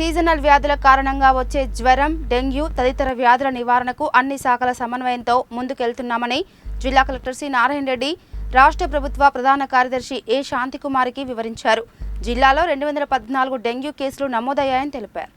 Seasonal వ్యాధుల కారణంగా వచ్చే జ్వరం, డెంగ్యూ తదితర వ్యాధుల నివారణకు అన్ని శాఖల సమన్వయంతో ముందుకెళ్తున్నామని జిల్లా కలెక్టర్ సి నారాయణ రెడ్డి రాష్ట్ర ప్రభుత్వ ప్రధాన కార్యదర్శి ఏ శాంతికుమారికి వివరించారు. జిల్లాలో 214 డెంగ్యూ కేసులు నమోదయ్యాయని తెలిపారు.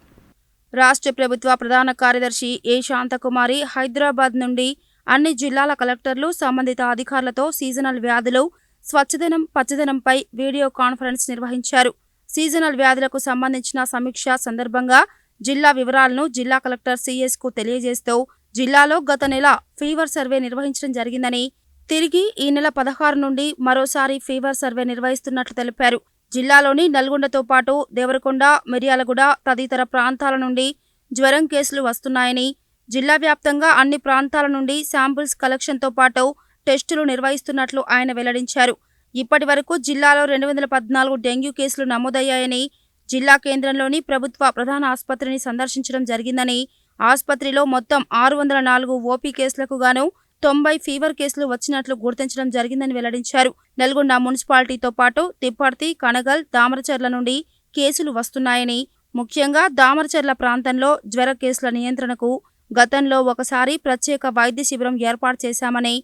రాష్ట్ర ప్రభుత్వ ప్రధాన కార్యదర్శి ఏ శాంతకుమారి హైదరాబాద్ నుండి అన్ని జిల్లాల కలెక్టర్లు, సంబంధిత అధికారులతో సీజనల్ వ్యాధులు, స్వచ్ఛదనం, పచ్చదనంపై వీడియో కాన్ఫరెన్స్ నిర్వహించారు. సీజనల్ వ్యాధులకు సంబంధించిన సమీక్ష సందర్భంగా జిల్లా వివరాలను జిల్లా కలెక్టర్ సిఎస్ కు తెలియజేస్తూ జిల్లాలో గత నెల ఫీవర్ సర్వే నిర్వహించడం జరిగిందని, తిరిగి ఈ నెల 16 నుండి మరోసారి ఫీవర్ సర్వే నిర్వహిస్తున్నట్లు తెలిపారు. జిల్లాలోని నల్గొండతో పాటు దేవరకొండ, మిర్యాలగూడ తదితర ప్రాంతాల నుండి జ్వరం కేసులు వస్తున్నాయని, జిల్లా వ్యాప్తంగా అన్ని ప్రాంతాల నుండి శాంపిల్స్ కలెక్షన్తో పాటు టెస్టులు నిర్వహిస్తున్నట్లు ఆయన వెల్లడించారు. ఇప్పటి వరకు జిల్లాలో 214 డెంగ్యూ కేసులు నమోదయ్యాయని, జిల్లా కేంద్రంలోని ప్రభుత్వ ప్రధాన ఆసుపత్రిని సందర్శించడం జరిగిందని, ఆసుపత్రిలో మొత్తం 604 ఓపీ కేసులకు గాను 90 ఫీవర్ కేసులు వచ్చినట్లు గుర్తించడం జరిగిందని వెల్లడించారు. నల్గొండ మున్సిపాలిటీతో పాటు తిప్పర్తి, కనగల్, దామరచర్ల నుండి కేసులు వస్తున్నాయని, ముఖ్యంగా దామరచర్ల ప్రాంతంలో జ్వర కేసుల నియంత్రణకు గతంలో ఒకసారి ప్రత్యేక వైద్య శిబిరం ఏర్పాటు చేశామని,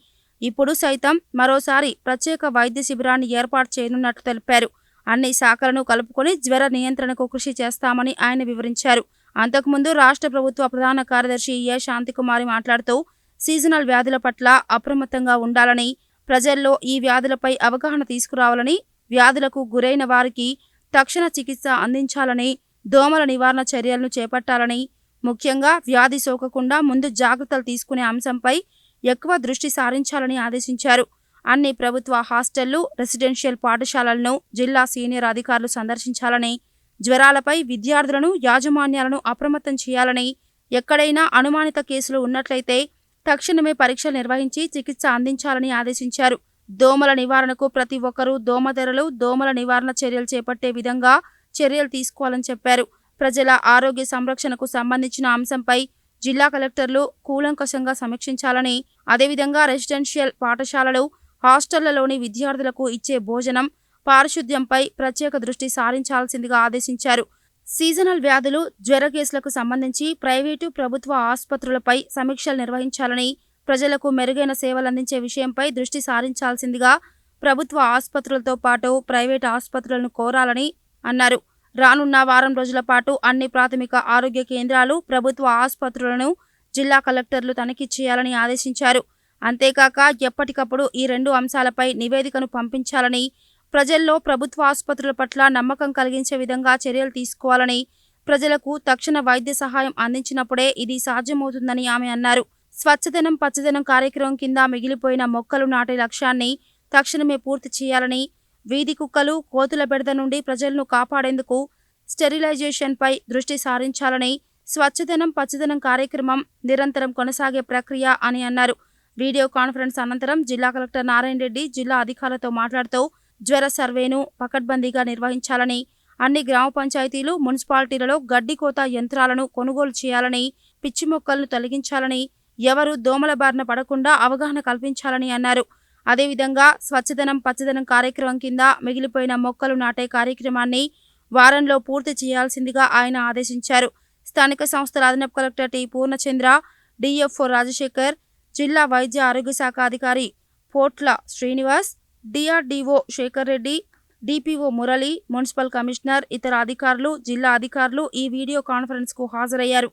ఇప్పుడు సైతం మరోసారి ప్రత్యేక వైద్య శిబిరాన్ని ఏర్పాటు చేయనున్నట్లు తెలిపారు. అన్ని శాఖలను కలుపుకొని జ్వర నియంత్రణకు కృషి చేస్తామని ఆయన వివరించారు. అంతకుముందు రాష్ట్ర ప్రభుత్వ ప్రధాన కార్యదర్శి ఏ శాంతికుమారి మాట్లాడుతూ సీజనల్ వ్యాధుల పట్ల అప్రమత్తంగా ఉండాలని, ప్రజల్లో ఈ వ్యాధులపై అవగాహన తీసుకురావాలని, వ్యాధులకు గురైన వారికి తక్షణ చికిత్స అందించాలని, దోమల నివారణ చర్యలను చేపట్టాలని, ముఖ్యంగా వ్యాధి సోకకుండా ముందు జాగ్రత్తలు తీసుకునే అంశంపై ఎక్కువ దృష్టి సారించాలని ఆదేశించారు. అన్ని ప్రభుత్వ హాస్టళ్లు, రెసిడెన్షియల్ పాఠశాలలను జిల్లా సీనియర్ అధికారులు సందర్శించాలని, జ్వరాలపై విద్యార్థులను, యాజమాన్యాలను అప్రమత్తం చేయాలని, ఎక్కడైనా అనుమానిత కేసులు ఉన్నట్లయితే తక్షణమే పరీక్షలు నిర్వహించి చికిత్స అందించాలని ఆదేశించారు. దోమల నివారణకు ప్రతి ఒక్కరూ దోమతెరలు, దోమల నివారణ చర్యలు చేపట్టే విధంగా చర్యలు తీసుకోవాలని చెప్పారు. ప్రజల ఆరోగ్య సంరక్షణకు సంబంధించిన అంశంపై జిల్లా కలెక్టర్లు కూలంకషంగా సమీక్షించాలని, అదేవిధంగా రెసిడెన్షియల్ పాఠశాలలు, హాస్టళ్లలోని విద్యార్థులకు ఇచ్చే భోజనం, పారిశుద్ధ్యంపై ప్రత్యేక దృష్టి సారించాల్సిందిగా ఆదేశించారు. సీజనల్ వ్యాధులు, జ్వర కేసులకు సంబంధించి ప్రైవేటు, ప్రభుత్వ ఆసుపత్రులపై సమీక్షలు నిర్వహించాలని, ప్రజలకు మెరుగైన సేవలందించే విషయంపై దృష్టి సారించాల్సిందిగా ప్రభుత్వ ఆసుపత్రులతో పాటు ప్రైవేటు ఆసుపత్రులను కోరాలని అన్నారు. రానున్న వారం రోజుల పాటు అన్ని ప్రాథమిక ఆరోగ్య కేంద్రాలు, ప్రభుత్వ ఆసుపత్రులను జిల్లా కలెక్టర్లు తనిఖీ చేయాలని ఆదేశించారు. అంతేకాక ఎప్పటికప్పుడు ఈ 2 అంశాలపై నివేదికను పంపించాలని, ప్రజల్లో ప్రభుత్వ ఆసుపత్రుల పట్ల నమ్మకం కలిగించే విధంగా చర్యలు తీసుకోవాలని, ప్రజలకు తక్షణ వైద్య సహాయం అందించినప్పుడే ఇది సాధ్యమవుతుందని ఆమె అన్నారు. స్వచ్ఛదనం, పచ్చదనం కార్యక్రమం కింద మిగిలిపోయిన మొక్కలు నాటే లక్ష్యాన్ని తక్షణమే పూర్తి చేయాలని, వీధి కుక్కలు, కోతుల బెడద నుండి ప్రజలను కాపాడేందుకు స్టెరిలైజేషన్పై దృష్టి సారించాలని, స్వచ్ఛదనం, పచ్చదనం కార్యక్రమం నిరంతరం కొనసాగే ప్రక్రియ అని అన్నారు. వీడియో కాన్ఫరెన్స్ అనంతరం జిల్లా కలెక్టర్ నారాయణ రెడ్డి జిల్లా అధికారులతో మాట్లాడుతూ జ్వర సర్వేను పకడ్బందీగా నిర్వహించాలని, అన్ని గ్రామ పంచాయతీలు, మున్సిపాలిటీలలో గడ్డి కోత యంత్రాలను కొనుగోలు చేయాలని, పిచ్చి మొక్కలను తొలగించాలని, ఎవరూ దోమల బారిన పడకుండా అవగాహన కల్పించాలని అన్నారు. అదేవిధంగా స్వచ్ఛదనం, పచ్చదనం కార్యక్రమం కింద మిగిలిపోయిన మొక్కలు నాటే కార్యక్రమాన్ని వారంలో పూర్తి చేయాల్సిందిగా ఆయన ఆదేశించారు. స్థానిక సంస్థల అదనపు collector T Purnachandra, DFO Rajasekhar, జిల్లా వైద్య ఆరోగ్య శాఖ అధికారి Potla Srinivas, DRDO Sekhar Reddy, DPO Murali, municipal commissioner, ఇతర అధికారులు, జిల్లా అధికారులు ఈ వీడియో కాన్ఫరెన్స్ కు హాజరయ్యారు.